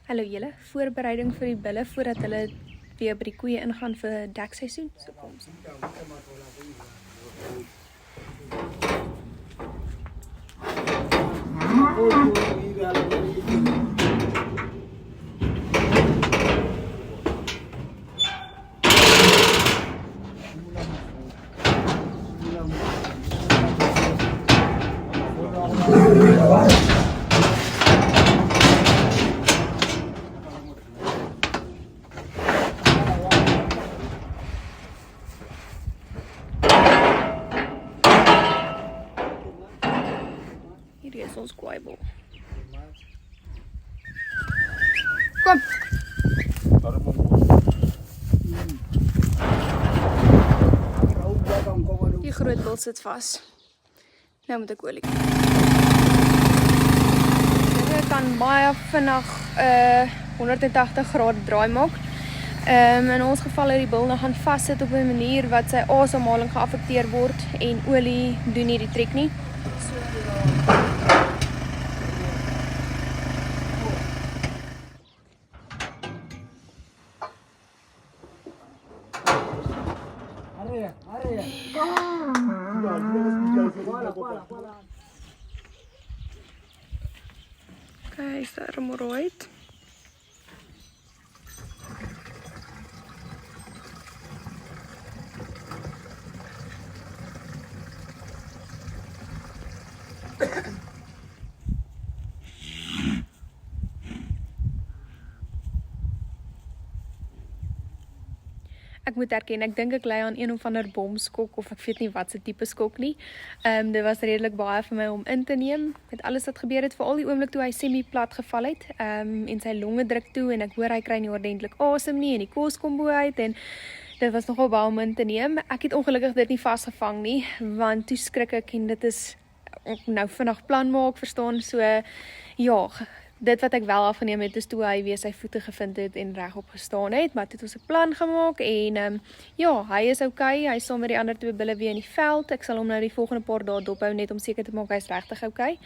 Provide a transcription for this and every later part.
Hallo julle, voorbereiding vir die bulle voordat hulle weer by die koeie ingaan vir dekseisoen. So kom ons. Hier is ons kwaaibol. Kom! Die groot bul sit vas. Nou moet ek olie. Dit kan baie vinnig 180 grade draai maak. In ons geval het die bil nou gaan vassit op 'n manier wat sy asemhaling geaffekteer word en olie doen nie die trek nie. Okay, is daar hemorroid? Ek moet erken, ek dink ek lei aan een of ander bomskok of ek weet nie wat se tipe skok nie. Dit was redelik baie vir my om in te neem met alles wat gebeur het, veral die oomblik toe hy semi-plat geval het en sy longe druk toe en ek hoor hy kry nie ordentlik asem nie en die kos kom bo uit en dit was nogal baie om in te neem. Ek het ongelukkig dit nie vasgevang nie, want toe skrik ek en dit is nou vinnig plan maak, verstaan, so ja, dit wat ek wel afgeneem het is toe hy weer sy voete gevind het en regop gestaan het, maar toe het ons 'n plan gemaak en ja, hy is okay, hy is saam met die ander twee bulle weer in die veld. Ek sal hom nou die volgende paar dae dophou net om seker te maak hy is regtig okay.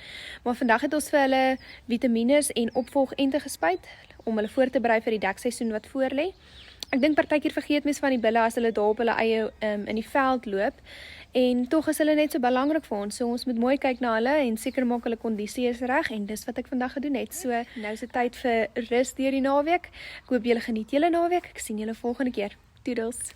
Maar vandag het ons vir hulle vitamines en opvolgente gespuit om hulle voor te berei vir die dekseisoen wat voorlê. Ek dink partykeer vergeet mense van die bulle as hulle daar op hulle eie in die veld loop. En tog is hulle net so belangrik vir ons. So ons moet mooi kyk na hulle en seker maak hulle kondisie is reg en dis wat ek vandag gedoen het. So nou is dit tyd vir rus deur die naweek. Ek hoop julle geniet julle naweek. Ek sien julle volgende keer. Toedels.